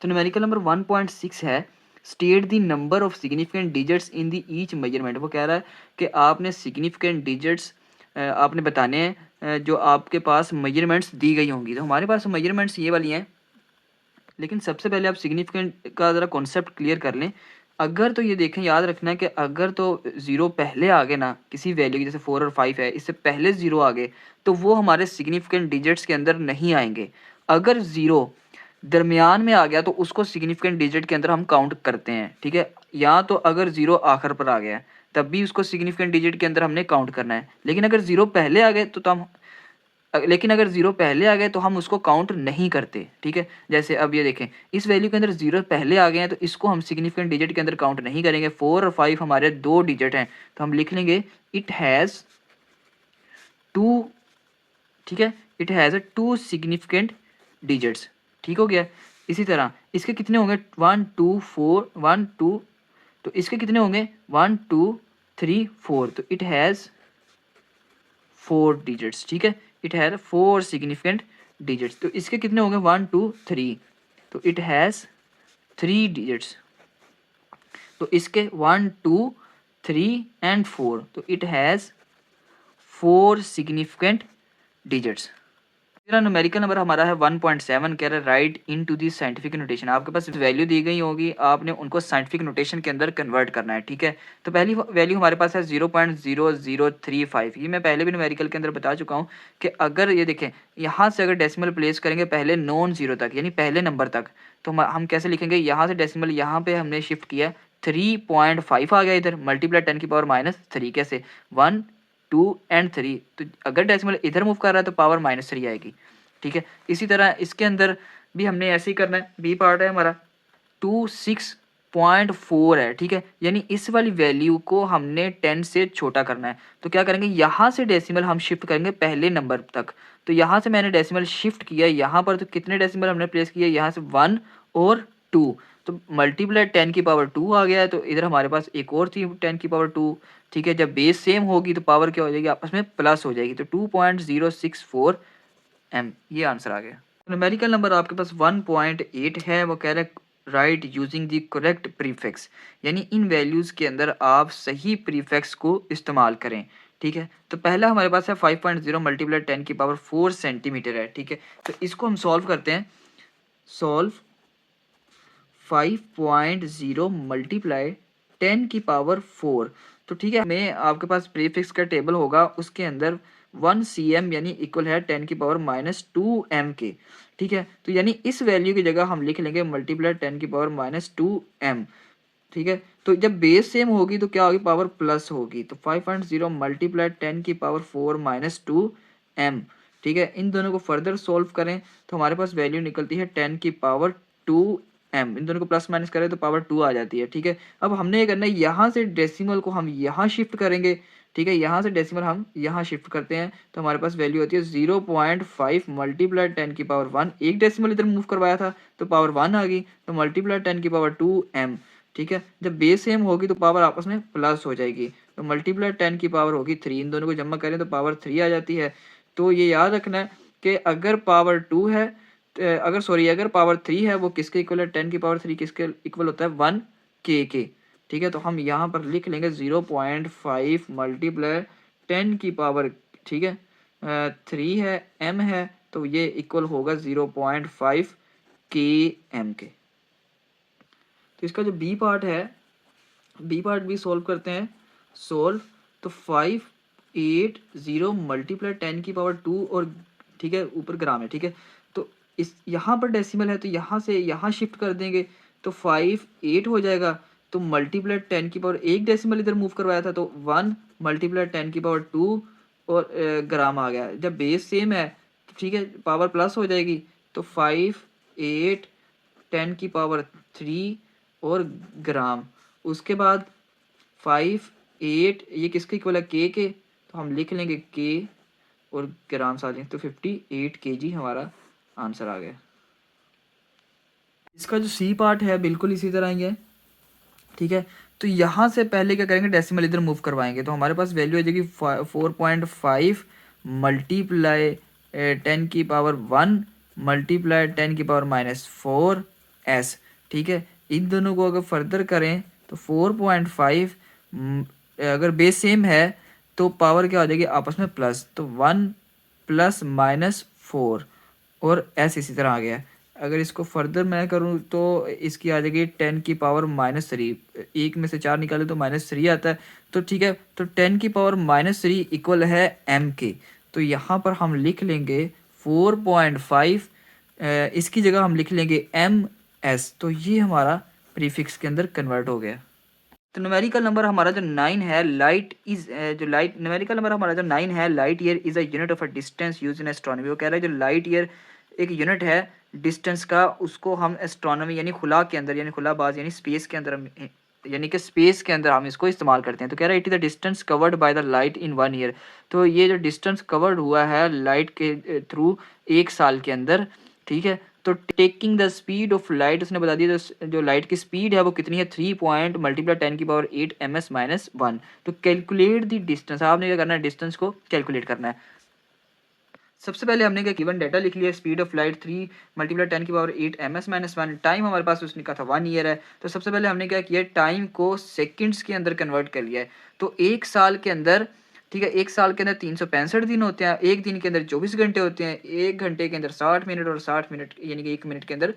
तो numerical number 1.6 है, state the number of significant digits in the each measurement. वो कह रहा है कि आपने सिग्निफिकेंट डिजिट्स आपने बताने हैं जो आपके पास मेजरमेंट्स दी गई होंगी। तो हमारे पास मेजरमेंट्स ये वाली हैं, लेकिन सबसे पहले आप सिग्निफिकेंट का ज़रा कॉन्सेप्ट क्लियर कर लें। अगर तो ये देखें, याद रखना है कि अगर तो ज़ीरो पहले आ गए ना किसी वैल्यू की, जैसे 4 और 5 है, इससे पहले ज़ीरो आ गए तो वो हमारे सिग्निफिकेंट डिजिट्स के अंदर नहीं आएंगे। अगर ज़ीरो दरमियान में आ गया तो उसको सिग्निफिकेंट डिजिट के अंदर हम काउंट करते हैं, ठीक है। या तो अगर ज़ीरो आखिर पर आ गया है तब भी उसको सिग्निफिकेंट डिजिट के अंदर हमने काउंट करना है। लेकिन अगर ज़ीरो पहले आ गए तो हम लेकिन अगर ज़ीरो पहले आ गए तो हम उसको काउंट नहीं करते, ठीक है। जैसे अब ये देखें, इस वैल्यू के अंदर ज़ीरो पहले आ गए हैं तो इसको हम सिग्निफिकेंट डिजिट के अंदर काउंट नहीं करेंगे। 4 और 5 हमारे 2 डिजिट हैं, तो हम लिख लेंगे इट हैज़ 2, ठीक है, इट हैज़ 2 सिग्निफिकेंट डिजिट्स, ठीक हो गया। इसी तरह इसके कितने होंगे, 1 2 4 1 2, तो इसके कितने होंगे 1 2 3 4, तो इट हैज़ 4 डिजिट्स, ठीक है। It has 4 significant digits. तो इसके कितने होंगे 1 2 3, तो इट हैज़ 3 डिजिट्स। तो इसके 1 2 3 एंड 4, तो इट हैज़ 4 सिग्निफिकेंट डिजिट्स। मेरा न्यूमेरिकल नंबर हमारा है 1.7, कह रहा है write in to the scientific notation. आपके पास वैल्यू दी गई होगी, आपने उनको साइंटिफिक नोटेशन के अंदर कन्वर्ट करना है, ठीक है। तो पहली वैल्यू हमारे पास है 0.0035। ये मैं पहले भी न्यूमेरिकल के अंदर बता चुका हूँ कि अगर ये देखें यहाँ से अगर डेसिमल प्लेस करेंगे पहले नॉन जीरो तक, यानी पहले नंबर तक, तो हम कैसे लिखेंगे, यहाँ से डेसिमल यहाँ पे हमने शिफ्ट किया, 3.5 आ गया इधर, मल्टीप्लाई 10⁻³ कैसे, 1 2 एंड 3। तो अगर डेसिमल इधर मूव कर रहा है तो पावर -3 आएगी, ठीक है। इसी तरह इसके अंदर भी हमने ऐसे ही करना है। बी पार्ट है हमारा 26.4 है, ठीक है, यानी इस वाली वैल्यू को हमने 10 से छोटा करना है। तो क्या करेंगे, यहाँ से डेसिमल हम शिफ्ट करेंगे पहले नंबर तक। तो यहाँ से मैंने डेसिमल शिफ्ट किया यहाँ पर, तो कितने डेसिमल हमने प्लेस किया, यहाँ से 1 और 2, तो मल्टीप्लाई 10⁻² आ गया है। तो इधर हमारे पास एक और थी 10⁻², ठीक है। जब बेस सेम होगी तो पावर क्या हो जाएगी, आपस में प्लस हो जाएगी। तो 2.064 एम, ये आंसर आ गया। न्यूमेरिकल नंबर आपके पास 1.8 है, वो कह रहा है right using the correct prefix, यानी इन वैल्यूज़ के अंदर आप सही प्रीफिक्स को इस्तेमाल करें, ठीक है। तो पहला हमारे पास है 5.0 मल्टीप्लाई 10⁻4 सेंटीमीटर है, ठीक है। तो इसको हम सॉल्व करते हैं। सॉल्व 5.0 मल्टीप्लाई 10⁻4, तो ठीक है, मैं आपके पास प्रीफिक्स का टेबल होगा, उसके अंदर 1 cm यानी इक्वल है 10⁻²m के, ठीक है। तो यानी इस वैल्यू की जगह हम लिख लेंगे मल्टीप्लाई 10⁻²m, ठीक है। तो जब बेस सेम होगी तो क्या होगी, पावर प्लस होगी। तो 5.0 मल्टीप्लाई 10⁻²-2m, ठीक है। इन दोनों को फर्दर सोल्व करें तो हमारे पास वैल्यू निकलती है 10⁻²m। इन दोनों को प्लस माइनस करें तो पावर 2 आ जाती है, ठीक है। अब हमने ये करना है, यहाँ से डेसिमल को हम यहाँ शिफ्ट करेंगे, ठीक है। यहाँ से डेसिमल हम यहाँ शिफ्ट करते हैं तो हमारे पास वैल्यू होती है 0.5 मल्टीप्लाई 10⁻1। एक डेसिमल इधर मूव करवाया था तो पावर 1 आ गई, तो मल्टीप्लाई 10⁻2m, ठीक है। जब बेस सेम होगी तो पावर आपस में प्लस हो जाएगी, तो मल्टीप्लाई 10 की पावर होगी 3। इन दोनों को जमा करें तो पावर 3 आ जाती है। तो ये याद रखना है कि अगर पावर 2 है, अगर पावर 3 है वो किसके इक्वल है, 10⁻3 किसके इक्वल होता है, 1k के, ठीक है। तो हम यहाँ पर लिख लेंगे 0.5 मल्टीप्लाई 10 की पावर, ठीक है, 3 है, m है, तो ये इक्वल होगा 0.5 km के। तो इसका जो बी पार्ट है, बी पार्ट भी सॉल्व करते हैं। सॉल्व, तो 580 मल्टीप्लाई 10⁻2 और, ठीक है, ऊपर ग्राम है, ठीक है। तो इस यहाँ पर डेसिमल है तो यहाँ से यहाँ शिफ्ट कर देंगे तो 58 हो जाएगा। तो मल्टीप्लाई 10⁻, एक डेसिमल इधर मूव करवाया था तो 1 मल्टीप्लाई 10⁻2 और ग्राम आ गया। जब बेस सेम है तो ठीक है, पावर प्लस हो जाएगी। तो 5 8 10⁻3 और ग्राम, उसके बाद 5 8, ये किसके इक्वल है, के, तो हम लिख लेंगे के और ग्राम आ जाएंगे, तो 58 kg हमारा आंसर आ गया। इसका जो सी पार्ट है बिल्कुल इसी तरह ही है, ठीक है। तो यहाँ से पहले क्या करेंगे, डेसिमल इधर मूव करवाएंगे तो हमारे पास वैल्यू आ जाएगी 4.5 मल्टीप्लाई 10⁻1 मल्टीप्लाई 10⁻⁻4 एस, ठीक है। इन दोनों को अगर फर्दर करें तो 4.5 अगर बेस सेम है तो पावर क्या हो जाएगी आपस में प्लस, तो 1 प्लस माइनस 4 और एस इसी तरह आ गया। अगर इसको फर्दर मैं करूँ तो इसकी आ जाएगी 10 की पावर -3, एक में से 4 निकाले तो -3 आता है, तो ठीक है। तो 10 की पावर -3 इक्वल है एम के, तो यहाँ पर हम लिख लेंगे 4.5, इसकी जगह हम लिख लेंगे एम एस, तो ये हमारा प्रीफिक्स के अंदर कन्वर्ट हो गया। तो न्यूमेरिकल नंबर हमारा जो 9 है, लाइट इज जो लाइट न्यूमेरिकल नंबर हमारा जो 9 है, light year is a unit of a distance use in astronomy. वो कह रहा है जो लाइट ईयर एक यूनिट है डिस्टेंस का, उसको हम एस्ट्रोनॉमी यानी खुला के अंदर, यानी खुलाबाज यानी स्पेस के अंदर यानी कि स्पेस के अंदर हम इसको इस्तेमाल करते हैं। तो कह रहा है it is the distance covered by the light in 1 year. तो ये जो डिस्टेंस कवर्ड हुआ है लाइट के थ्रू 1 साल के अंदर, ठीक है। तो taking the speed of light, उसने बता दिया जो लाइट की स्पीड है वो कितनी है, 3 पॉइंट मल्टीप्लाई 10 की पावर 8 ms माइनस 1। तो कैलकुलेट द डिस्टेंस, आपने क्या करना है, डिस्टेंस को कैलकुलेट करना है। सबसे पहले हमने क्या गिवन डाटा लिख लिया, स्पीड ऑफ लाइट 3 मल्टीप्लाई 10 की पावर 8 ms माइनस 1। टाइम हमारे पास उसने कहा था 1 ईयर है, तो सबसे पहले हमने क्या किया, टाइम को सेकंड्स के अंदर कन्वर्ट कर लिया है। तो 1 साल के अंदर, ठीक है, 1 साल के अंदर 365 दिन होते हैं, एक दिन के अंदर 24 घंटे होते हैं, 1 घंटे के अंदर 60 मिनट और 60 मिनट यानी कि 1 मिनट के अंदर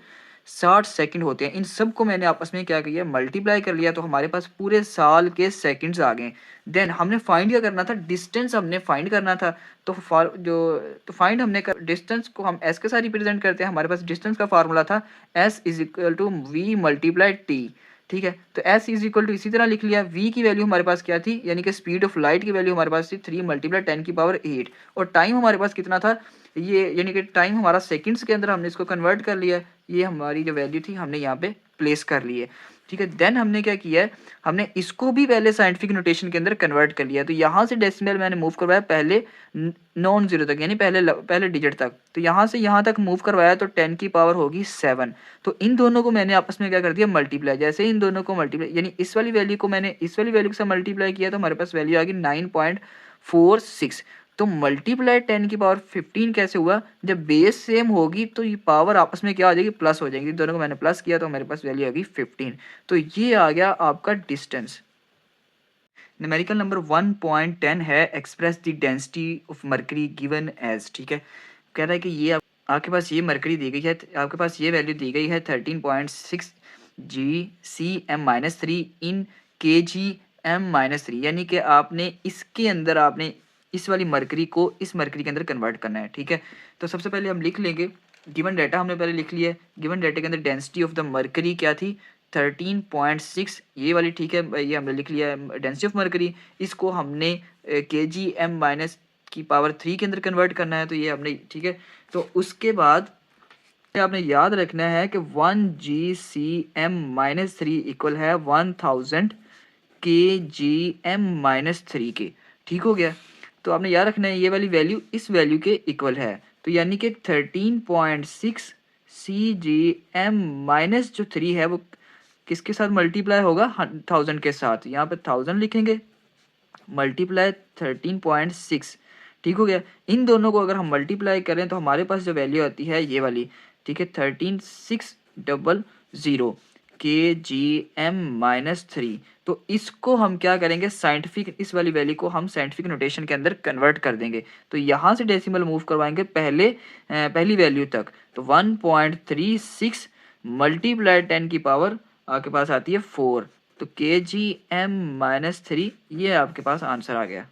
60 सेकंड होते हैं। इन सब को मैंने आपस में क्या किया, मल्टीप्लाई कर लिया, तो हमारे पास पूरे साल के सेकंड्स आ गए। देन हमने फाइंड क्या करना था, डिस्टेंस हमने फाइंड करना था। तो फाइंड हमने कर, डिस्टेंस को हम एस के साथ रिप्रेजेंट करते हैं। हमारे पास डिस्टेंस का फार्मूला था S is equal to V multiply T, ठीक है। तो एस इज इक्वल टू इसी तरह लिख लिया। वी की वैल्यू हमारे पास क्या थी, यानी कि स्पीड ऑफ लाइट की वैल्यू हमारे पास थी 3 मल्टीप्लाई 10 की पावर 8, और टाइम हमारे पास कितना था, ये यानी कि टाइम हमारा सेकंड्स के अंदर हमने इसको कन्वर्ट कर लिया। ये हमारी जो वैल्यू थी हमने यहाँ पे प्लेस कर ली है, ठीक है। देन हमने क्या किया है, हमने इसको भी पहले साइंटिफिक नोटेशन के अंदर कन्वर्ट कर लिया। तो यहाँ से डेसिमल मैंने मूव करवाया पहले नॉन जीरो तक, यानी पहले डिजिट तक। तो यहाँ से यहाँ तक मूव करवाया तो 10 की पावर होगी 7। तो इन दोनों को मैंने आपस में क्या कर दिया, मल्टीप्लाई। जैसे इन दोनों को मल्टीप्लाई, यानी इस वाली वैल्यू को मैंने इस वाली वैल्यू से मल्टीप्लाई किया, तो हमारे पास वैल्यू आ गई 9.46। तो मल्टीप्लाई 10 की पावर 15 कैसे हुआ, जब बेस सेम होगी तो ये पावर आपस में क्या हो जाएगी, प्लस हो जाएगी। दोनों को मैंने प्लस किया तो मेरे पास वैल्यू आ गई 15। तो ये आ गया आपका डिस्टेंस। न्यूमेरिकल नंबर 1.10 है, express the density of mercury given as, ठीक है। कह रहा है कि ये आपके पास ये मरकरी दी गई है, आपके पास ये वैल्यू दी गई है 13.6 GCm-3 इन kgm-3, यानी कि आपने इसके अंदर आपने इस वाली मरकरी को इस मरकरी के अंदर कन्वर्ट करना है, ठीक है। तो सबसे पहले हम लिख लेंगे, गिवन डाटा हमने पहले लिख लिया है। गिवन डाटा के अंदर डेंसिटी ऑफ द मरकरी क्या थी, 13.6, ये वाली, ठीक है, ये हमने लिख लिया है डेंसिटी ऑफ मरकरी। इसको हमने kgm-3 के अंदर कन्वर्ट करना है, तो ये हमने, ठीक है। तो उसके बाद आपने याद रखना है कि 1 GCm-3 इक्वल है 1000 kgm-3 के, ठीक हो गया। तो आपने याद रखना है ये वाली वैल्यू इस वैल्यू के इक्वल है, तो यानी कि 13.6 CGM माइनस जो 3 है वो किसके साथ मल्टीप्लाई होगा, 1000 के साथ। यहाँ पे 1000 लिखेंगे मल्टीप्लाई 13.6, ठीक हो गया। इन दोनों को अगर हम मल्टीप्लाई करें तो हमारे पास जो वैल्यू आती है ये वाली, ठीक है, 13600 kgm-3। तो इसको हम क्या करेंगे, साइंटिफिक, इस वाली वैल्यू को हम साइंटिफिक नोटेशन के अंदर कन्वर्ट कर देंगे। तो यहाँ से डेसिमल मूव करवाएंगे पहली वैल्यू तक, तो 1.36 मल्टीप्लाई 10 की पावर आपके पास आती है 4, तो kgm-3, ये आपके पास आंसर आ गया।